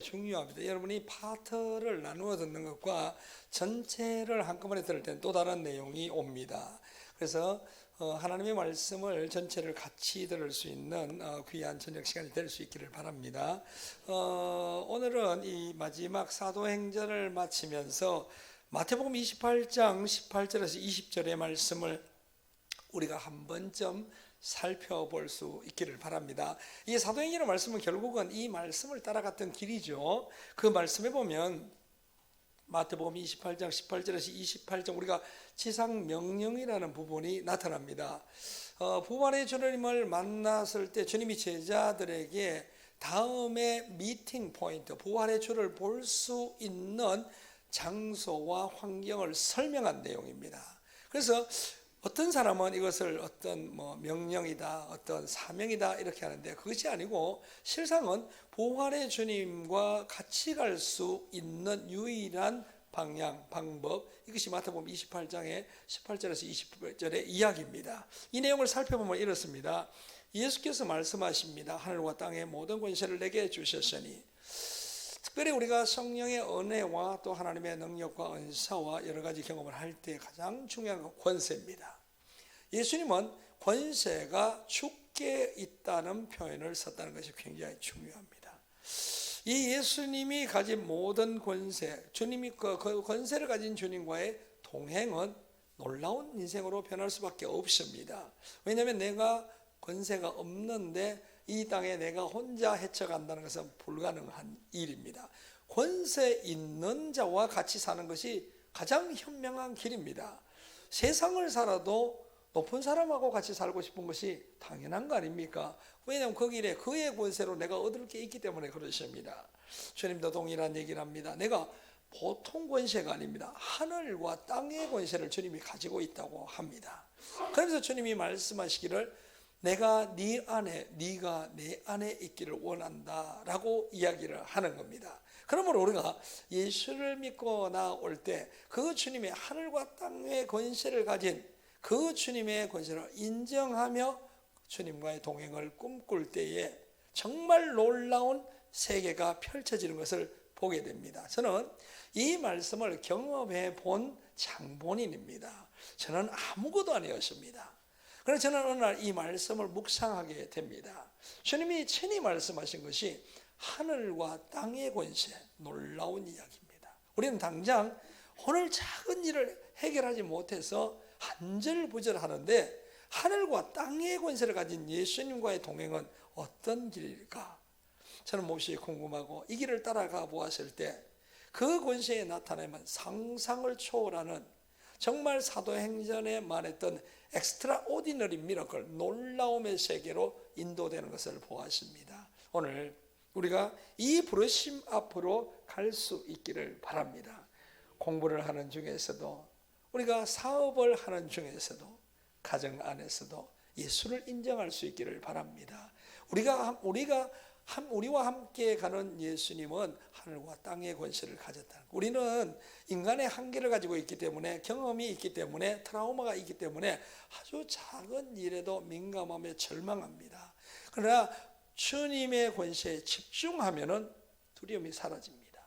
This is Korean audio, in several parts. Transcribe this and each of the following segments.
중요합니다. 여러분이 파트를 나누어 듣는 것과 전체를 한꺼번에 들을 때는 또 다른 내용이 옵니다. 그래서 하나님의 말씀을 전체를 같이 들을 수 있는 귀한 저녁 시간이 될 수 있기를 바랍니다. 오늘은 이 마지막 사도행전을 마치면서 마태복음 28장 18절에서 20절의 말씀을 우리가 한 번쯤 살펴볼 수 있기를 바랍니다. 이 사도행전의 말씀은 결국은 이 말씀을 따라갔던 길이죠. 그 말씀에 보면 마태복음 28장 18절에서 28장 우리가 지상명령이라는 부분이 나타납니다. 부활의 주님을 만났을 때 주님이 제자들에게 다음의 미팅 포인트, 부활의 주를 볼 수 있는 장소와 환경을 설명한 내용입니다. 그래서 어떤 사람은 이것을 어떤 명령이다, 어떤 사명이다 이렇게 하는데 그것이 아니고 실상은 부활의 주님과 같이 갈 수 있는 유일한 방향, 방법, 이것이 마태복음 28장의 18절에서 20절의 이야기입니다. 이 내용을 살펴보면 이렇습니다. 예수께서 말씀하십니다. 하늘과 땅의 모든 권세를 내게 주셨으니. 특별히 우리가 성령의 은혜와 또 하나님의 능력과 은사와 여러 가지 경험을 할 때 가장 중요한 건 권세입니다. 예수님은 권세가 주께 있다는 표현을 썼다는 것이 굉장히 중요합니다. 이 예수님이 가진 모든 권세, 주님이 그 권세를 가진 주님과의 동행은 놀라운 인생으로 변할 수밖에 없습니다. 왜냐하면 내가 권세가 없는데 이 땅에 내가 혼자 헤쳐간다는 것은 불가능한 일입니다. 권세 있는 자와 같이 사는 것이 가장 현명한 길입니다. 세상을 살아도 높은 사람하고 같이 살고 싶은 것이 당연한 거 아닙니까? 왜냐하면 그 길에 그의 권세로 내가 얻을 게 있기 때문에 그러십니다. 주님도 동일한 얘기를 합니다. 내가 보통 권세가 아닙니다. 하늘과 땅의 권세를 주님이 가지고 있다고 합니다. 그래서 주님이 말씀하시기를 내가 네 안에, 네가 내 안에 있기를 원한다라고 이야기를 하는 겁니다. 그러므로 우리가 예수를 믿고 나올 때 그 주님의 하늘과 땅의 권세를 가진 그 주님의 권세를 인정하며 주님과의 동행을 꿈꿀 때에 정말 놀라운 세계가 펼쳐지는 것을 보게 됩니다. 저는 이 말씀을 경험해 본 장본인입니다. 저는 아무것도 아니었습니다. 그래서 저는 어느 날 이 말씀을 묵상하게 됩니다. 주님이 친히 말씀하신 것이 하늘과 땅의 권세, 놀라운 이야기입니다. 우리는 당장 오늘 작은 일을 해결하지 못해서 한절부절하는데 하늘과 땅의 권세를 가진 예수님과의 동행은 어떤 길일까? 저는 몹시 궁금하고 이 길을 따라가 보았을 때 그 권세에 나타내면 상상을 초월하는 정말 사도행전에 말했던 엑스트라오디너리 미러클, 놀라움의 세계로 인도되는 것을 보았습니다. 오늘 우리가 이 부르심 앞으로 갈 수 있기를 바랍니다. 공부를 하는 중에서도 우리가 사업을 하는 중에서도 가정 안에서도 예수를 인정할 수 있기를 바랍니다. 우리와 함께 가는 예수님은 하늘과 땅의 권세를 가졌다. 우리는 인간의 한계를 가지고 있기 때문에 경험이 있기 때문에 트라우마가 있기 때문에 아주 작은 일에도 민감하며 절망합니다. 그러나 주님의 권세에 집중하면 두려움이 사라집니다.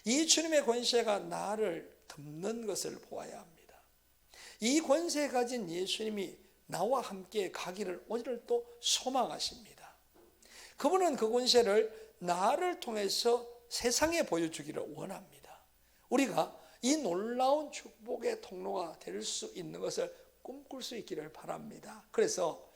이 주님의 권세가 나를 덮는 것을 보아야 합니다. 이 권세 가진 예수님이 나와 함께 가기를 오늘도 소망하십니다. 그분은 그 권세를 나를 통해서 세상에 보여주기를 원합니다. 우리가 이 놀라운 축복의 통로가 될 수 있는 것을 꿈꿀 수 있기를 바랍니다. 그래서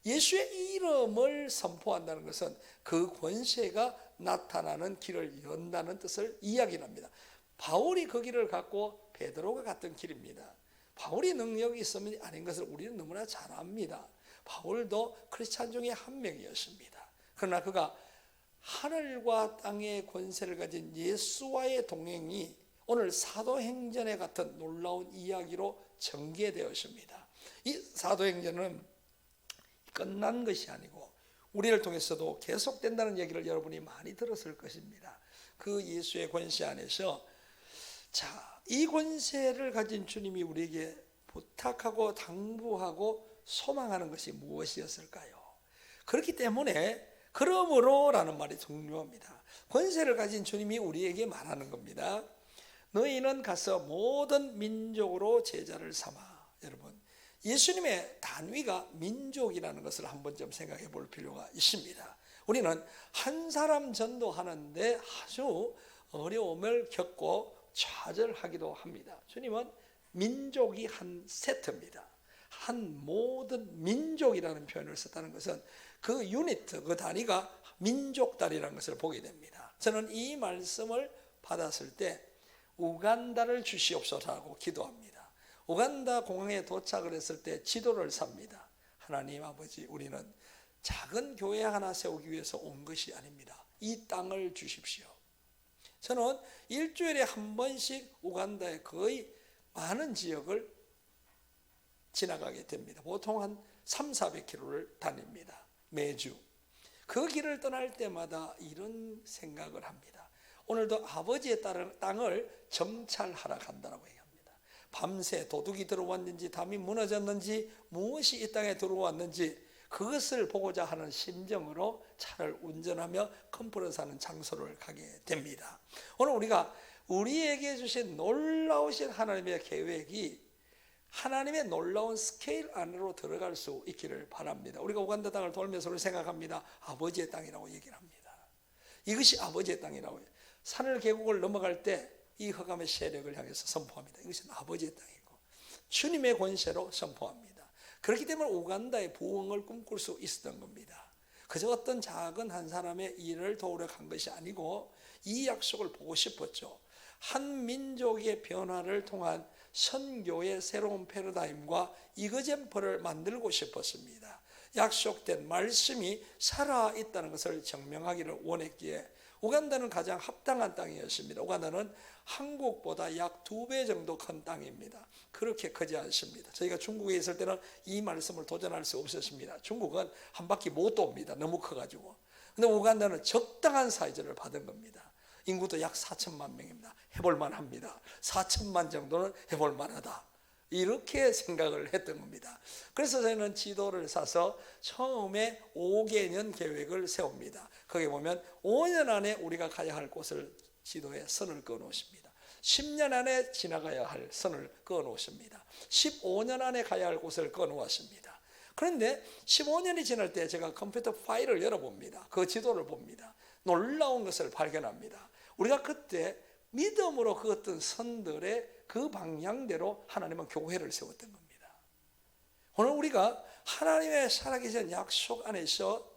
예수의 이름을 선포한다는 것은 그 권세가 나타나는 길을 연다는 뜻을 이야기합니다. 바울이 그 길을 갖고 베드로가 갔던 길입니다. 바울이 능력이 있으면 아닌 것을 우리는 너무나 잘 압니다. 바울도 크리스찬 중에 한 명이었습니다. 그러나 그가 하늘과 땅의 권세를 가진 예수와의 동행이 오늘 사도행전에 같은 놀라운 이야기로 전개되었습니다. 이 사도행전은 끝난 것이 아니고 우리를 통해서도 계속된다는 얘기를 여러분이 많이 들었을 것입니다. 그 예수의 권세 안에서 이 권세를 가진 주님이 우리에게 부탁하고 당부하고 소망하는 것이 무엇이었을까요? 그렇기 때문에 그러므로라는 말이 중요합니다. 권세를 가진 주님이 우리에게 말하는 겁니다. 너희는 가서 모든 민족으로 제자를 삼아. 여러분, 예수님의 단위가 민족이라는 것을 한번 좀 생각해 볼 필요가 있습니다. 우리는 한 사람 전도하는데 아주 어려움을 겪고 좌절하기도 합니다. 주님은 민족이 한 세트입니다. 한 모든 민족이라는 표현을 썼다는 것은 그 유니트, 그 단위가 민족 단위라는 것을 보게 됩니다. 저는 이 말씀을 받았을 때 우간다를 주시옵소서라고 기도합니다. 우간다 공항에 도착을 했을 때 지도를 삽니다. 하나님 아버지, 우리는 작은 교회 하나 세우기 위해서 온 것이 아닙니다. 이 땅을 주십시오. 저는 일주일에 한 번씩 우간다의 거의 많은 지역을 지나가게 됩니다. 보통 한 300-400km를 다닙니다. 매주. 그 길을 떠날 때마다 이런 생각을 합니다. 오늘도 아버지의 땅을 정찰하러 간다고 얘기합니다. 밤새 도둑이 들어왔는지 담이 무너졌는지 무엇이 이 땅에 들어왔는지 그것을 보고자 하는 심정으로 차를 운전하며 컨퍼런스 하는 장소를 가게 됩니다. 오늘 우리가 우리에게 주신 놀라우신 하나님의 계획이 하나님의 놀라운 스케일 안으로 들어갈 수 있기를 바랍니다. 우리가 우간다 땅을 돌면서 생각합니다. 아버지의 땅이라고 얘기를 합니다. 이것이 아버지의 땅이라고. 산을 계곡을 넘어갈 때 이 흑암의 세력을 향해서 선포합니다. 이것은 아버지의 땅이고 주님의 권세로 선포합니다. 그렇기 때문에 우간다의 부흥을 꿈꿀 수 있었던 겁니다. 그저 어떤 작은 한 사람의 일을 도우려 간 것이 아니고 이 약속을 보고 싶었죠. 한 민족의 변화를 통한 선교의 새로운 패러다임과 이그잼플을 만들고 싶었습니다. 약속된 말씀이 살아있다는 것을 증명하기를 원했기에 우간다는 가장 합당한 땅이었습니다. 우간다는 한국보다 약 2배 정도 큰 땅입니다. 그렇게 크지 않습니다. 저희가 중국에 있을 때는 이 말씀을 도전할 수 없었습니다. 중국은 한 바퀴 못 돕니다. 너무 커가지고. 근데 우간다는 적당한 사이즈를 받은 겁니다. 인구도 약 4천만 명입니다. 해볼만 합니다. 4천만 정도는 해볼만 하다. 이렇게 생각을 했던 겁니다. 그래서 저희는 지도를 사서 처음에 5개년 계획을 세웁니다. 거기 보면 5년 안에 우리가 가야 할 곳을 지도에 선을 그어 놓습니다. 10년 안에 지나가야 할 선을 그어 놓습니다. 15년 안에 가야 할 곳을 그어 놓았습니다. 그런데 15년이 지날 때 제가 컴퓨터 파일을 열어봅니다. 그 지도를 봅니다. 놀라운 것을 발견합니다. 우리가 그때 믿음으로 그었던 선들의 그 방향대로 하나님은 교회를 세웠던 겁니다. 오늘 우리가 하나님의 살아계신 약속 안에서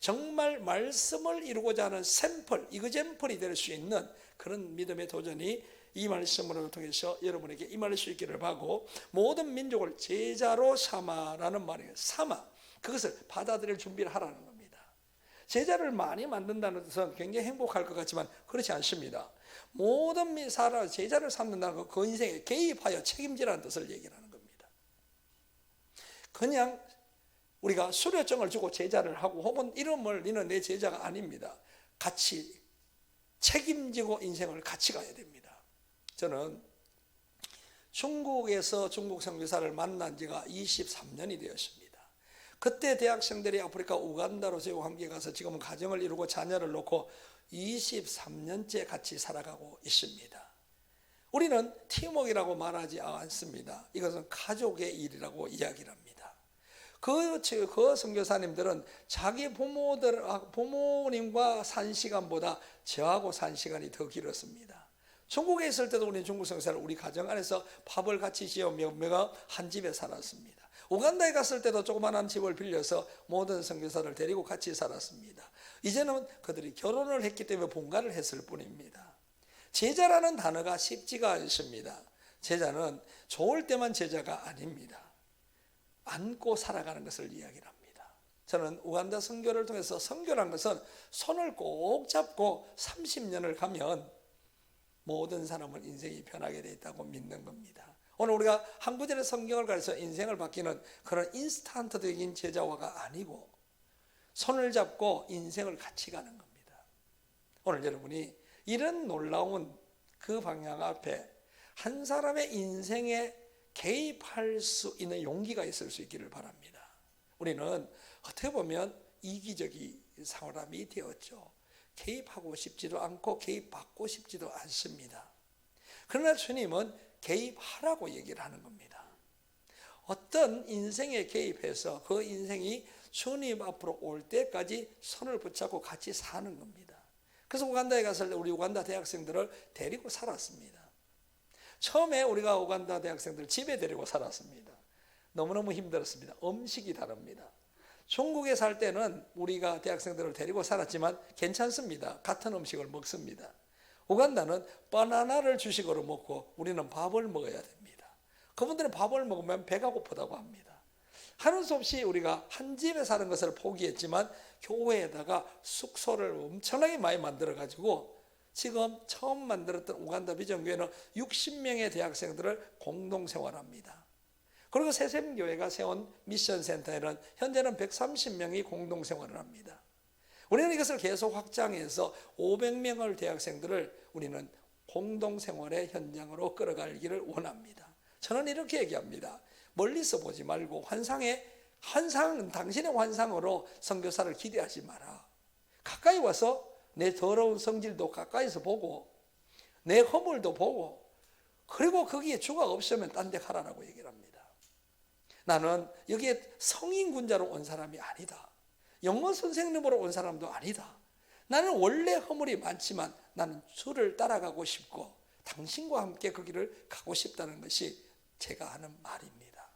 정말 말씀을 이루고자 하는 샘플, 이그잼플이 될 수 있는 그런 믿음의 도전이 이 말씀을 통해서 여러분에게 임할 수 있기를 바라고, 모든 민족을 제자로 삼아라는 말이에요. 삼아, 그것을 받아들일 준비를 하라는 겁니다. 제자를 많이 만든다는 뜻은 굉장히 행복할 것 같지만 그렇지 않습니다. 모든 사람 제자를 삼는다는 것, 그 인생에 개입하여 책임지라는 뜻을 얘기를 하는 겁니다. 그냥 우리가 수료증을 주고 제자를 하고 혹은 이름을 너는 내 제자가 아닙니다. 같이 책임지고 인생을 같이 가야 됩니다. 저는 중국에서 중국 선교사를 만난 지가 23년이 되었습니다. 그때 대학생들이 아프리카 우간다로 저희와 함께 가서 지금은 가정을 이루고 자녀를 놓고 23년째 같이 살아가고 있습니다. 우리는 팀워크라고 말하지 않습니다. 이것은 가족의 일이라고 이야기를 합니다. 그 선교사님들은 자기 부모님과 산 시간보다 저하고 산 시간이 더 길었습니다. 중국에 있을 때도 우리는 중국 선교사를 우리 가정 안에서 밥을 같이 지어 먹으며 한 집에 살았습니다. 우간다에 갔을 때도 조그마한 집을 빌려서 모든 선교사를 데리고 같이 살았습니다. 이제는 그들이 결혼을 했기 때문에 분가를 했을 뿐입니다. 제자라는 단어가 쉽지가 않습니다. 제자는 좋을 때만 제자가 아닙니다. 안고 살아가는 것을 이야기를 합니다. 저는 우간다 선교를 통해서 선교란 것은 손을 꼭 잡고 30년을 가면 모든 사람은 인생이 변하게 되어 있다고 믿는 겁니다. 오늘 우리가 한 구절의 성경을 가르쳐 인생을 바뀌는 그런 인스턴트적인 제자화가 아니고 손을 잡고 인생을 같이 가는 겁니다. 오늘 여러분이 이런 놀라운 그 방향 앞에 한 사람의 인생에 개입할 수 있는 용기가 있을 수 있기를 바랍니다. 우리는 어떻게 보면 이기적이 사람이 되었죠. 개입하고 싶지도 않고 개입받고 싶지도 않습니다. 그러나 주님은 개입하라고 얘기를 하는 겁니다. 어떤 인생에 개입해서 그 인생이 주님 앞으로 올 때까지 손을 붙잡고 같이 사는 겁니다. 그래서 우간다에 갔을 때 우리 우간다 대학생들을 데리고 살았습니다. 처음에 우리가 우간다 대학생들 집에 데리고 살았습니다. 너무너무 힘들었습니다. 음식이 다릅니다. 중국에 살 때는 우리가 대학생들을 데리고 살았지만 괜찮습니다. 같은 음식을 먹습니다. 우간다는 바나나를 주식으로 먹고 우리는 밥을 먹어야 됩니다. 그분들은 밥을 먹으면 배가 고프다고 합니다. 하는 수 없이 우리가 한 집에 사는 것을 포기했지만 교회에다가 숙소를 엄청나게 많이 만들어가지고 지금 처음 만들었던 우간다 비전교회는 60명의 대학생들을 공동생활합니다. 그리고 새샘교회가 세운 미션센터에는 현재는 130명이 공동생활을 합니다. 우리는 이것을 계속 확장해서 500명의 대학생들을 우리는 공동생활의 현장으로 끌어가기를 원합니다. 저는 이렇게 얘기합니다. 멀리서 보지 말고 환상은 당신의 환상으로 선교사를 기대하지 마라. 가까이 와서 내 더러운 성질도 가까이서 보고 내 허물도 보고 그리고 거기에 주가 없으면 딴 데 가라라고 얘기를 합니다. 나는 여기에 성인군자로 온 사람이 아니다. 영어 선생님으로 온 사람도 아니다. 나는 원래 허물이 많지만 나는 주를 따라가고 싶고 당신과 함께 그 길을 가고 싶다는 것이 제가 하는 말입니다.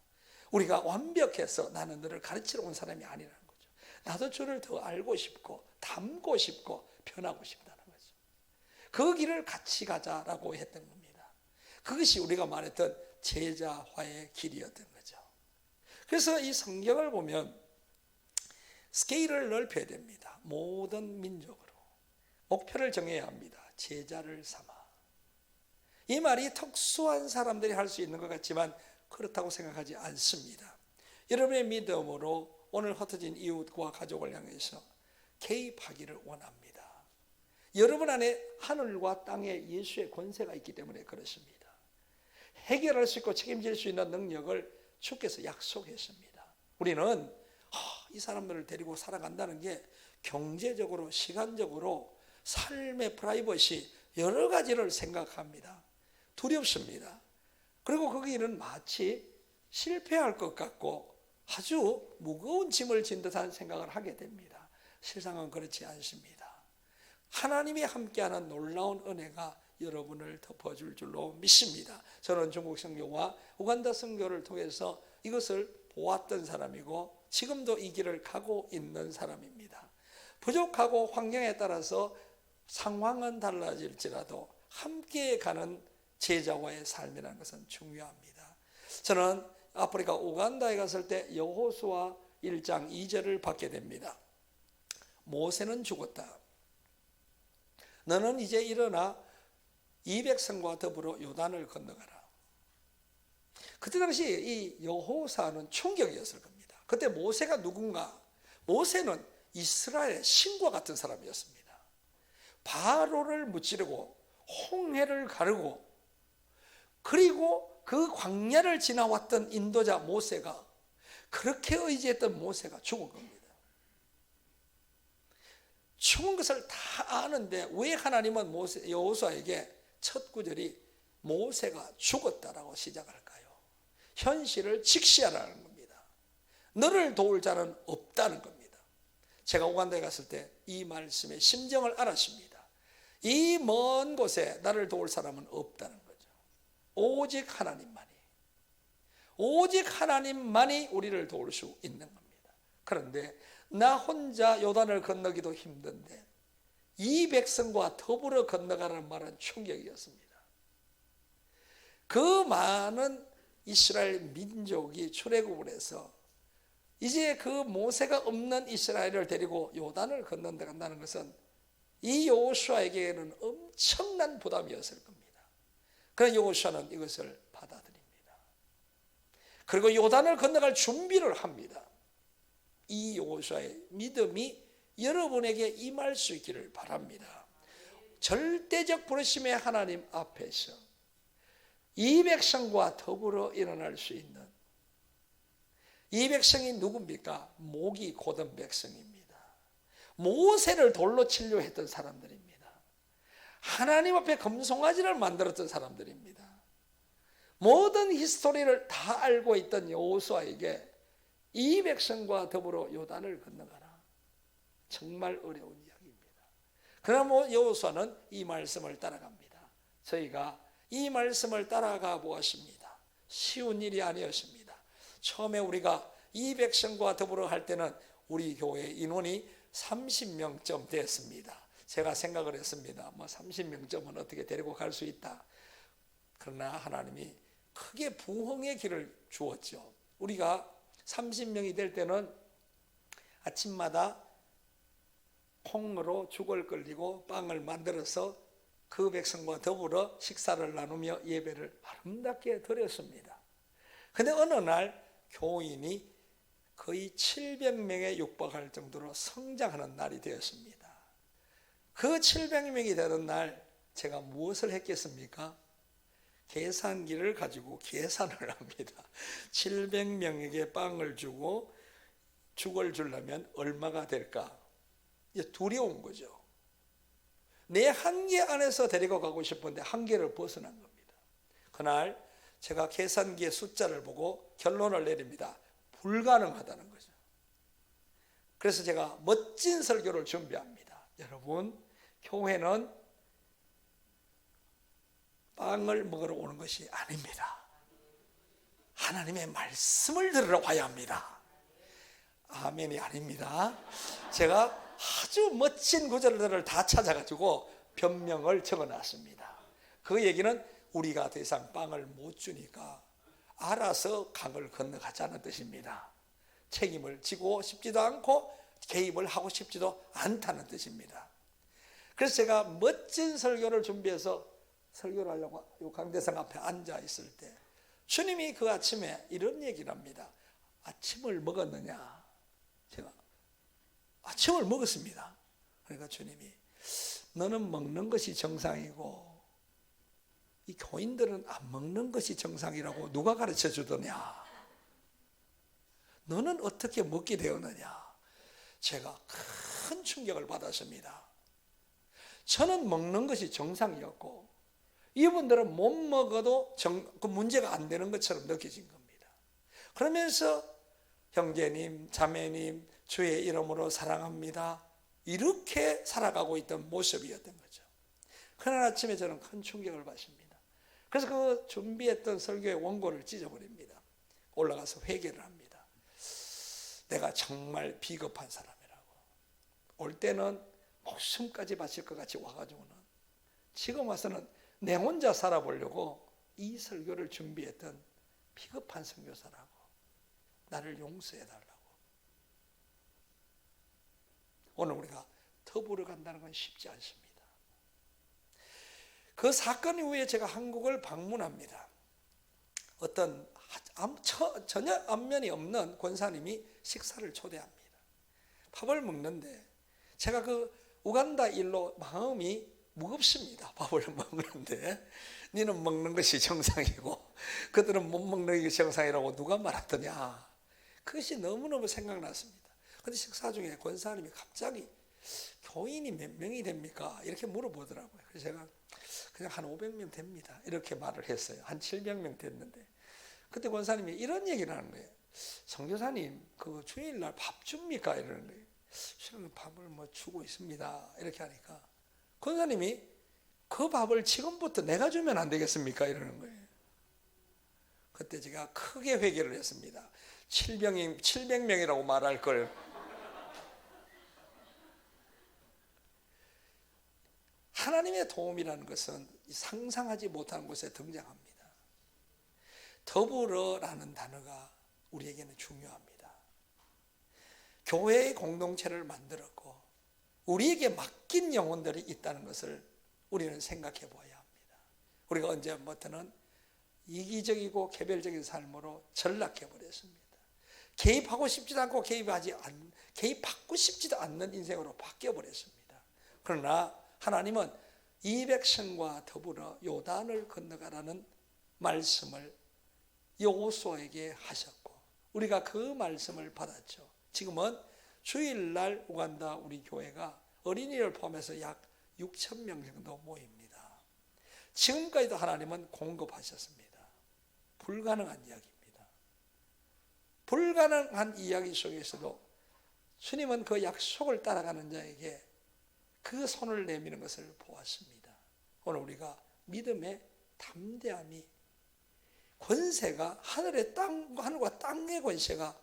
우리가 완벽해서 나는 너를 가르치러 온 사람이 아니라는 거죠. 나도 주를 더 알고 싶고 닮고 싶고 변하고 싶다는 거죠. 그 길을 같이 가자라고 했던 겁니다. 그것이 우리가 말했던 제자화의 길이었던 거죠. 그래서 이 성경을 보면 스케일을 넓혀야 됩니다. 모든 민족으로 목표를 정해야 합니다. 제자를 삼아. 이 말이 특수한 사람들이 할 수 있는 것 같지만 그렇다고 생각하지 않습니다. 여러분의 믿음으로 오늘 흩어진 이웃과 가족을 향해서 개입하기를 원합니다. 여러분 안에 하늘과 땅에 예수의 권세가 있기 때문에 그렇습니다. 해결할 수 있고 책임질 수 있는 능력을 주께서 약속했습니다. 우리는 이 사람들을 데리고 살아간다는 게 경제적으로 시간적으로 삶의 프라이버시 여러 가지를 생각합니다. 두렵습니다. 그리고 거기는 마치 실패할 것 같고 아주 무거운 짐을 진 듯한 생각을 하게 됩니다. 세상은 그렇지 않습니다. 하나님이 함께하는 놀라운 은혜가 여러분을 덮어줄 줄로 믿습니다. 저는 중국 선교와 우간다 선교를 통해서 이것을 보았던 사람이고 지금도 이 길을 가고 있는 사람입니다. 부족하고 환경에 따라서 상황은 달라질지라도 함께 가는 제자와의 삶이라는 것은 중요합니다. 저는 아프리카 우간다에 갔을 때 여호수아 1장 2절을 받게 됩니다. 모세는 죽었다. 너는 이제 일어나 이 백성과 더불어 요단을 건너가라. 그때 당시 이 여호수아는 충격이었을 겁니다. 그때 모세가 누군가? 모세는 이스라엘의 신과 같은 사람이었습니다. 바로를 무찌르고 홍해를 가르고 그리고 그 광야를 지나왔던 인도자 모세가 그렇게 의지했던 모세가 죽은 겁니다. 죽은 것을 다 아는데 왜 하나님은 여호수아에게 첫 구절이 모세가 죽었다라고 시작할까요? 현실을 직시하라는 겁니다. 너를 도울 자는 없다는 겁니다. 제가 우간다에 갔을 때 이 말씀의 심정을 알았습니다. 이 먼 곳에 나를 도울 사람은 없다는 거죠. 오직 하나님만이 우리를 도울 수 있는 겁니다. 그런데 나 혼자 요단을 건너기도 힘든데 이 백성과 더불어 건너가라는 말은 충격이었습니다. 그 많은 이스라엘 민족이 출애굽을 해서 이제 그 모세가 없는 이스라엘을 데리고 요단을 건넌다는 것은 이 여호수아에게는 엄청난 부담이었을 겁니다. 그러나 여호수아는 이것을 받아들입니다. 그리고 요단을 건너갈 준비를 합니다. 이 여호수아의 믿음이 여러분에게 임할 수 있기를 바랍니다. 절대적 부르심의 하나님 앞에서 이 백성과 더불어 일어날 수 있는 이 백성이 누굽니까? 목이 곧은 백성입니다. 모세를 돌로 치려 했던 사람들입니다. 하나님 앞에 금송아지를 만들었던 사람들입니다. 모든 히스토리를 다 알고 있던 여호수아에게 이 백성과 더불어 요단을 건너가라. 정말 어려운 이야기입니다. 그러나 여호수아는 이 말씀을 따라갑니다. 저희가 이 말씀을 따라가 보았습니다. 쉬운 일이 아니었습니다. 처음에 우리가 이 백성과 더불어 할 때는 우리 교회 인원이 30명쯤 됐습니다. 제가 생각을 했습니다. 30명쯤은 어떻게 데리고 갈 수 있다. 그러나 하나님이 크게 부흥의 길을 주었죠. 우리가 30명이 될 때는 아침마다 콩으로 죽을 끓이고 빵을 만들어서 그 백성과 더불어 식사를 나누며 예배를 아름답게 드렸습니다. 그런데 어느 날 교인이 거의 700명에 육박할 정도로 성장하는 날이 되었습니다. 그 700명이 되는 날 제가 무엇을 했겠습니까? 계산기를 가지고 계산을 합니다. 700명에게 빵을 주고 죽을 주려면 얼마가 될까? 두려운 거죠. 내 한계 안에서 데리고 가고 싶은데 한계를 벗어난 겁니다. 그날 제가 계산기의 숫자를 보고 결론을 내립니다. 불가능하다는 거죠. 그래서 제가 멋진 설교를 준비합니다. 여러분, 교회는 빵을 먹으러 오는 것이 아닙니다. 하나님의 말씀을 들으러 와야 합니다. 아멘이 아닙니다. 제가 아주 멋진 구절들을 다 찾아가지고 변명을 적어놨습니다. 그 얘기는 우리가 더 이상 빵을 못 주니까 알아서 강을 건너가자는 뜻입니다. 책임을 지고 싶지도 않고 개입을 하고 싶지도 않다는 뜻입니다. 그래서 제가 멋진 설교를 준비해서 설교를 하려고 이 강대상 앞에 앉아 있을 때 주님이 그 아침에 이런 얘기를 합니다. 아침을 먹었느냐? 제가 아침을 먹었습니다. 그러니까 주님이 너는 먹는 것이 정상이고 이 교인들은 안 먹는 것이 정상이라고 누가 가르쳐 주더냐? 너는 어떻게 먹게 되었느냐? 제가 큰 충격을 받았습니다. 저는 먹는 것이 정상이었고 이분들은 못 먹어도 그 문제가 안 되는 것처럼 느껴진 겁니다. 그러면서 형제님, 자매님, 주의 이름으로 사랑합니다. 이렇게 살아가고 있던 모습이었던 거죠. 그날 아침에 저는 큰 충격을 받습니다. 그래서 그 준비했던 설교의 원고를 찢어버립니다. 올라가서 회개를 합니다. 내가 정말 비겁한 사람이라고. 올 때는 목숨까지 바칠 것 같이 와가지고는 지금 와서는 내 혼자 살아보려고 이 설교를 준비했던 비겁한 선교사라고. 나를 용서해달라고. 오늘 우리가 터부러 간다는 건 쉽지 않습니다. 그 사건 이후에 제가 한국을 방문합니다. 어떤 전혀 안면이 없는 권사님이 식사를 초대합니다. 밥을 먹는데 제가 그 우간다 일로 마음이 무겁습니다. 밥을 먹는데 너는 먹는 것이 정상이고 그들은 못 먹는 것이 정상이라고 누가 말하더냐. 그것이 너무너무 생각났습니다. 그런데 식사 중에 권사님이 갑자기 교인이 몇 명이 됩니까? 이렇게 물어보더라고요. 그래서 제가 그냥 한 500명 됩니다. 이렇게 말을 했어요. 한 700명 됐는데 그때 권사님이 이런 얘기를 하는 거예요. 선교사님 그 주일날 밥 줍니까? 이러는 거예요. 지금 밥을 주고 있습니다. 이렇게 하니까 권사님이 그 밥을 지금부터 내가 주면 안 되겠습니까? 이러는 거예요. 그때 제가 크게 회개를 했습니다. 700명이라고 말할 걸. 하나님의 도움이라는 것은 상상하지 못하는 곳에 등장합니다. 더불어라는 단어가 우리에게는 중요합니다. 교회의 공동체를 만들었고 우리에게 맡긴 영혼들이 있다는 것을 우리는 생각해 보아야 합니다. 우리가 언제부터는 이기적이고 개별적인 삶으로 전락해 버렸습니다. 개입하고 싶지도 않고 개입받고 싶지도 않는 인생으로 바뀌어 버렸습니다. 그러나 하나님은 이 백성과 더불어 요단을 건너가라는 말씀을 여호수아에게 하셨고 우리가 그 말씀을 받았죠. 지금은 주일날 우간다 우리 교회가 어린이를 포함해서 약 6,000명 정도 모입니다. 지금까지도 하나님은 공급하셨습니다. 불가능한 이야기입니다. 불가능한 이야기 속에서도 주님은 그 약속을 따라가는 자에게 그 손을 내미는 것을 보았습니다. 오늘 우리가 믿음의 담대함이, 권세가 하늘과 땅의 권세가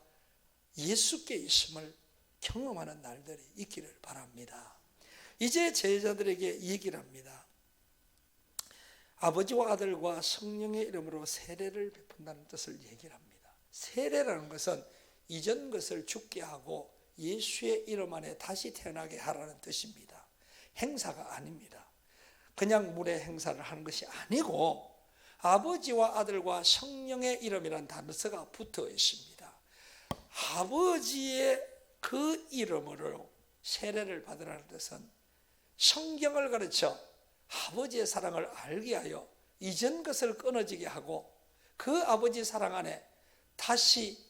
예수께 있음을 경험하는 날들이 있기를 바랍니다. 이제 제자들에게 얘기를 합니다. 아버지와 아들과 성령의 이름으로 세례를 베푼다는 뜻을 얘기를 합니다. 세례라는 것은 이전 것을 죽게 하고 예수의 이름 안에 다시 태어나게 하라는 뜻입니다. 행사가 아닙니다. 그냥 물의 행사를 하는 것이 아니고 아버지와 아들과 성령의 이름이라는 단서가 붙어 있습니다. 아버지의 그 이름으로 세례를 받으라는 뜻은 성경을 가르쳐 아버지의 사랑을 알게 하여 이전 것을 끊어지게 하고 그 아버지 사랑 안에 다시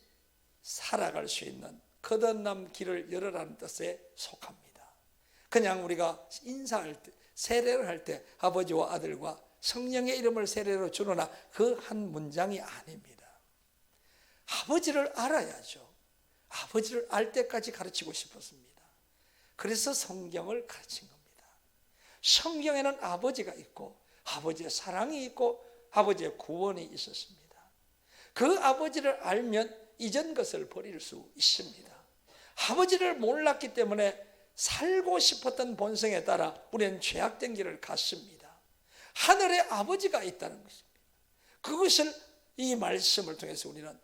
살아갈 수 있는 거듭남 길을 열어라는 뜻에 속합니다. 그냥 우리가 인사할 때, 세례를 할 때 아버지와 아들과 성령의 이름을 세례로 주노나 그 한 문장이 아닙니다. 아버지를 알아야죠. 아버지를 알 때까지 가르치고 싶었습니다. 그래서 성경을 가르친 겁니다. 성경에는 아버지가 있고 아버지의 사랑이 있고 아버지의 구원이 있었습니다. 그 아버지를 알면 이전 것을 버릴 수 있습니다. 아버지를 몰랐기 때문에 살고 싶었던 본성에 따라 우리는 죄악된 길을 갔습니다. 하늘에 아버지가 있다는 것입니다. 그것을 이 말씀을 통해서 우리는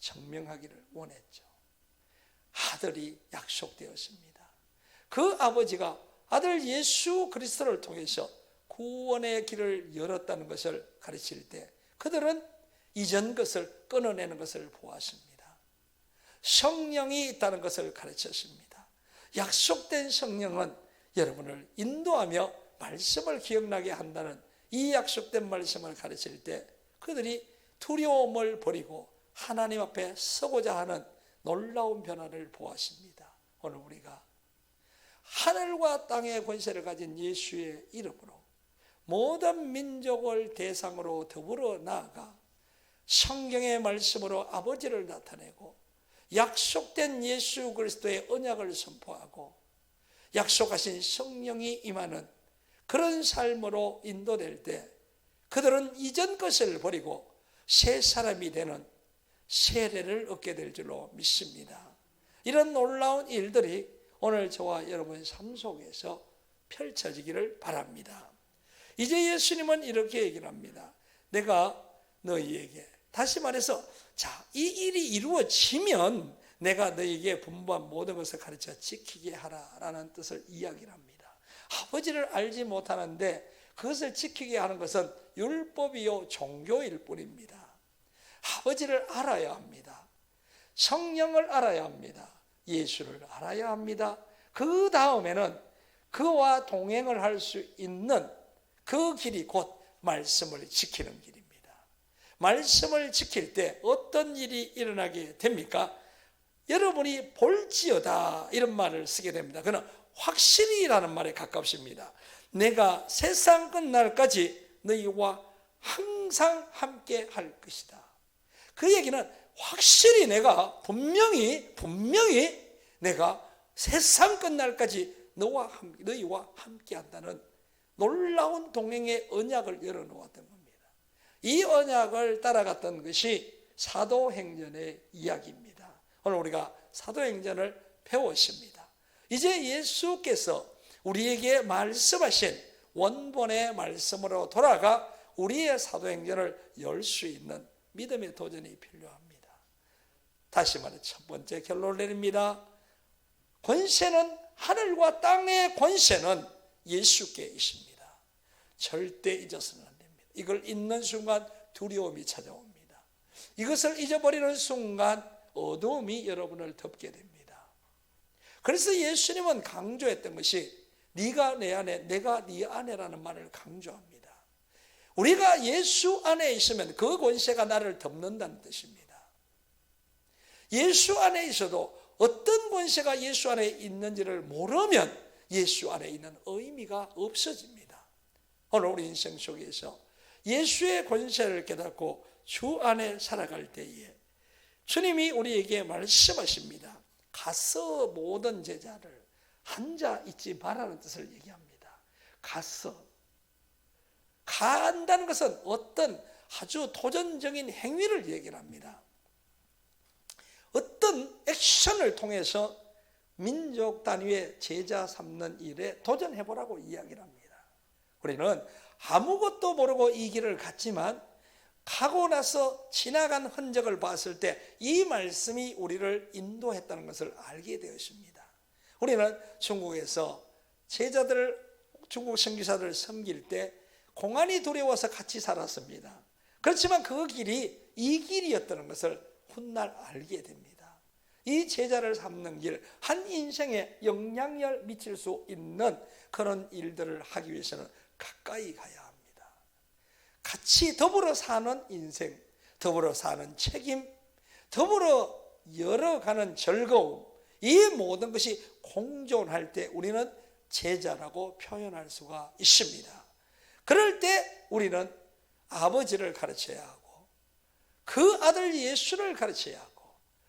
증명하기를 원했죠. 아들이 약속되었습니다. 그 아버지가 아들 예수 그리스도를 통해서 구원의 길을 열었다는 것을 가르칠 때 그들은 이전 것을 끊어내는 것을 보았습니다. 성령이 있다는 것을 가르쳤습니다. 약속된 성령은 여러분을 인도하며 말씀을 기억나게 한다는 이 약속된 말씀을 가르칠 때 그들이 두려움을 버리고 하나님 앞에 서고자 하는 놀라운 변화를 보았습니다. 오늘 우리가 하늘과 땅의 권세를 가진 예수의 이름으로 모든 민족을 대상으로 더불어 나아가 성경의 말씀으로 아버지를 나타내고 약속된 예수 그리스도의 언약을 선포하고 약속하신 성령이 임하는 그런 삶으로 인도될 때 그들은 이전 것을 버리고 새 사람이 되는 세례를 얻게 될 줄로 믿습니다. 이런 놀라운 일들이 오늘 저와 여러분의 삶 속에서 펼쳐지기를 바랍니다. 이제 예수님은 이렇게 얘기를 합니다. 내가 너희에게, 다시 말해서 이 일이 이루어지면 내가 너희에게 분부한 모든 것을 가르쳐 지키게 하라라는 뜻을 이야기를 합니다. 아버지를 알지 못하는데 그것을 지키게 하는 것은 율법이요 종교일 뿐입니다. 아버지를 알아야 합니다. 성령을 알아야 합니다. 예수를 알아야 합니다. 그 다음에는 그와 동행을 할 수 있는 그 길이 곧 말씀을 지키는 길입니다. 말씀을 지킬 때 어떤 일이 일어나게 됩니까? 여러분이 볼지어다 이런 말을 쓰게 됩니다. 그는 확실히라는 말에 가깝습니다. 내가 세상 끝날까지 너희와 항상 함께 할 것이다. 그 얘기는 확실히 내가 분명히 내가 세상 끝날까지 너희와 함께 한다는 놀라운 동행의 언약을 열어놓았던 겁니다. 이 언약을 따라갔던 것이 사도행전의 이야기입니다. 오늘 우리가 사도행전을 배웠습니다. 이제 예수께서 우리에게 말씀하신 원본의 말씀으로 돌아가 우리의 사도행전을 열 수 있는 믿음의 도전이 필요합니다. 다시 말해 첫 번째 결론을 내립니다. 권세는, 하늘과 땅의 권세는 예수께 있습니다. 절대 잊어서는 안 됩니다. 이걸 잊는 순간 두려움이 찾아옵니다. 이것을 잊어버리는 순간 어두움이 여러분을 덮게 됩니다. 그래서 예수님은 강조했던 것이 네가 내 안에, 내가 네 안에라는 말을 강조합니다. 우리가 예수 안에 있으면 그 권세가 나를 덮는다는 뜻입니다. 예수 안에 있어도 어떤 권세가 예수 안에 있는지를 모르면 예수 안에 있는 의미가 없어집니다. 오늘 우리 인생 속에서 예수의 권세를 깨닫고 주 안에 살아갈 때에 주님이 우리에게 말씀하십니다. 가서 모든 제자를 앉아 있지 말라는 뜻을 얘기합니다. 가서. 간다는 것은 어떤 아주 도전적인 행위를 얘기를 합니다. 어떤 액션을 통해서 민족 단위의 제자 삼는 일에 도전해보라고 이야기를 합니다. 우리는 아무것도 모르고 이 길을 갔지만 가고 나서 지나간 흔적을 봤을 때 이 말씀이 우리를 인도했다는 것을 알게 되었습니다. 우리는 중국에서 제자들, 중국 선교사들을 섬길 때 공안이 두려워서 같이 살았습니다. 그렇지만 그 길이 이 길이었다는 것을 훗날 알게 됩니다. 이 제자를 삼는 길, 한 인생에 영향을 미칠 수 있는 그런 일들을 하기 위해서는 가까이 가야 합니다. 같이 더불어 사는 인생, 더불어 사는 책임, 더불어 열어가는 즐거움, 이 모든 것이 공존할 때 우리는 제자라고 표현할 수가 있습니다. 그럴 때 우리는 아버지를 가르쳐야 하고 그 아들 예수를 가르쳐야 하고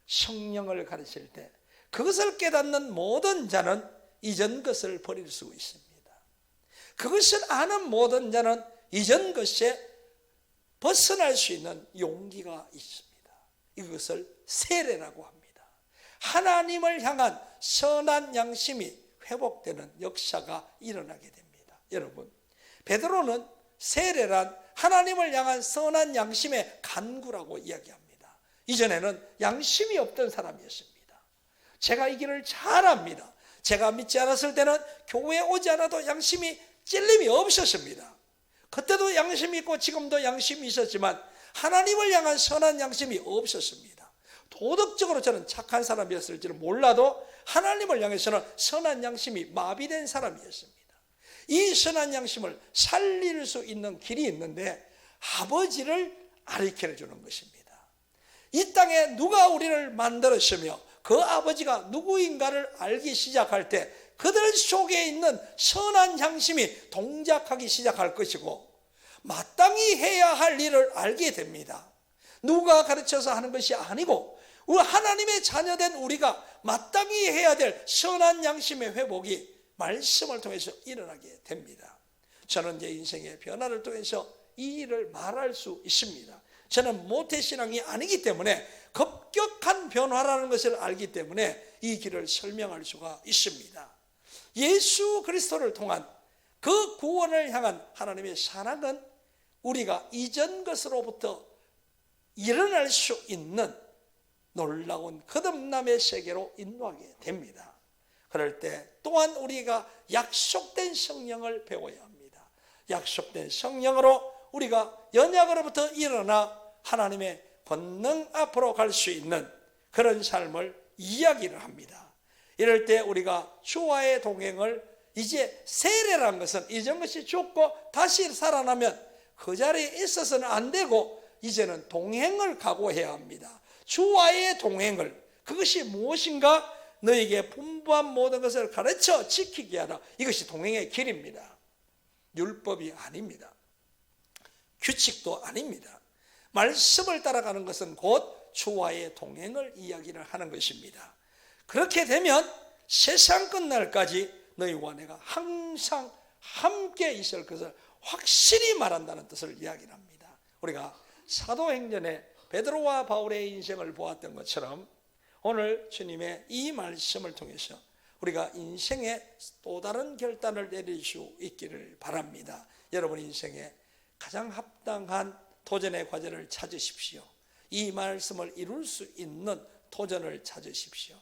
성령을 가르칠 때 그것을 깨닫는 모든 자는 이전 것을 버릴 수 있습니다. 그것을 아는 모든 자는 이전 것에 벗어날 수 있는 용기가 있습니다. 이것을 세례라고 합니다. 하나님을 향한 선한 양심이 회복되는 역사가 일어나게 됩니다. 여러분, 베드로는 세례란 하나님을 향한 선한 양심의 간구라고 이야기합니다. 이전에는 양심이 없던 사람이었습니다. 제가 이 길을 잘 압니다. 제가 믿지 않았을 때는 교회에 오지 않아도 양심이 찔림이 없었습니다. 그때도 양심이 있고 지금도 양심이 있었지만 하나님을 향한 선한 양심이 없었습니다. 도덕적으로 저는 착한 사람이었을지는 몰라도 하나님을 향해서는 선한 양심이 마비된 사람이었습니다. 이 선한 양심을 살릴 수 있는 길이 있는데 아버지를 가르쳐 주는 것입니다. 이 땅에 누가 우리를 만들었으며 그 아버지가 누구인가를 알기 시작할 때 그들 속에 있는 선한 양심이 동작하기 시작할 것이고 마땅히 해야 할 일을 알게 됩니다. 누가 가르쳐서 하는 것이 아니고 하나님의 자녀된 우리가 마땅히 해야 될 선한 양심의 회복이 말씀을 통해서 일어나게 됩니다. 저는 제 인생의 변화를 통해서 이 일을 말할 수 있습니다. 저는 모태신앙이 아니기 때문에 급격한 변화라는 것을 알기 때문에 이 길을 설명할 수가 있습니다. 예수 그리스도를 통한 그 구원을 향한 하나님의 사랑은 우리가 이전 것으로부터 일어날 수 있는 놀라운 거듭남의 세계로 인도하게 됩니다. 그럴 때 또한 우리가 약속된 성령을 배워야 합니다. 약속된 성령으로 우리가 연약으로부터 일어나 하나님의 권능 앞으로 갈 수 있는 그런 삶을 이야기를 합니다. 이럴 때 우리가 주와의 동행을 이제 세례란 것은 이전 것이 죽고 다시 살아나면 그 자리에 있어서는 안 되고 이제는 동행을 각오해야 합니다. 주와의 동행을, 그것이 무엇인가? 너에게 분부한 모든 것을 가르쳐 지키게 하라. 이것이 동행의 길입니다. 율법이 아닙니다. 규칙도 아닙니다. 말씀을 따라가는 것은 곧 주와의 동행을 이야기를 하는 것입니다. 그렇게 되면 세상 끝날까지 너희와 내가 항상 함께 있을 것을 확실히 말한다는 뜻을 이야기를 합니다. 우리가 사도행전에 베드로와 바울의 인생을 보았던 것처럼 오늘 주님의 이 말씀을 통해서 우리가 인생에 또 다른 결단을 내릴 수 있기를 바랍니다. 여러분 인생에 가장 합당한 도전의 과제를 찾으십시오. 이 말씀을 이룰 수 있는 도전을 찾으십시오.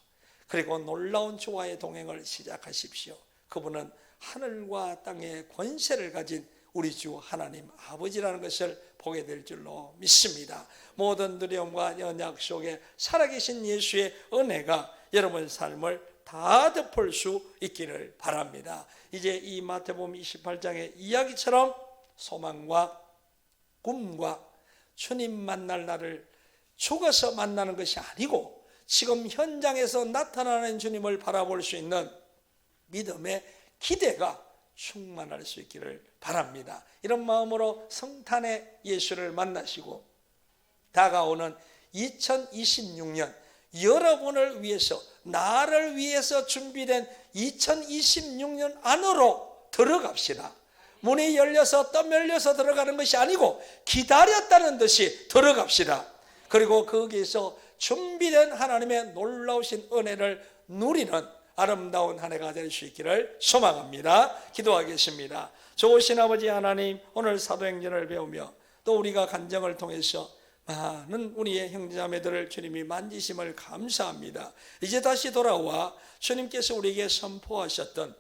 그리고 놀라운 주와의 동행을 시작하십시오. 그분은 하늘과 땅의 권세를 가진 우리 주 하나님 아버지라는 것을 보게 될 줄로 믿습니다. 모든 두려움과 연약 속에 살아계신 예수의 은혜가 여러분 삶을 다 덮을 수 있기를 바랍니다. 이제 이 마태복음 28장의 이야기처럼 소망과 꿈과 주님 만날 날을 죽어서 만나는 것이 아니고 지금 현장에서 나타나는 주님을 바라볼 수 있는 믿음의 기대가 충만할 수 있기를 바랍니다. 이런 마음으로 성탄의 예수를 만나시고 다가오는 2026년 여러분을 위해서, 나를 위해서 준비된 2026년 안으로 들어갑시다. 문이 열려서 떠밀려서 들어가는 것이 아니고 기다렸다는 듯이 들어갑시다. 그리고 거기에서 준비된 하나님의 놀라우신 은혜를 누리는 아름다운 한 해가 될 수 있기를 소망합니다. 기도하겠습니다. 좋으신 아버지 하나님, 오늘 사도행전을 배우며 또 우리가 간증을 통해서 많은 우리의 형제자매들을 주님이 만지심을 감사합니다. 이제 다시 돌아와 주님께서 우리에게 선포하셨던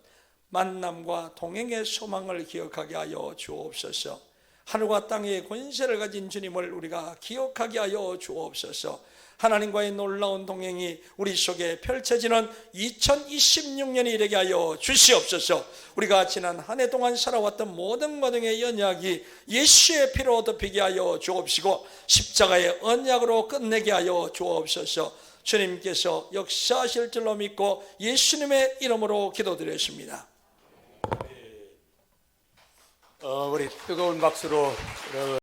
만남과 동행의 소망을 기억하게 하여 주옵소서. 하늘과 땅의 권세를 가진 주님을 우리가 기억하게 하여 주옵소서. 하나님과의 놀라운 동행이 우리 속에 펼쳐지는 2026년이 되게 하여 주시옵소서. 우리가 지난 한 해 동안 살아왔던 모든 과정의 언약이 예수의 피로 덮이게 하여 주옵시고 십자가의 언약으로 끝내게 하여 주옵소서. 주님께서 역사하실 줄로 믿고 예수님의 이름으로 기도드렸습니다. 우리 뜨거운 박수로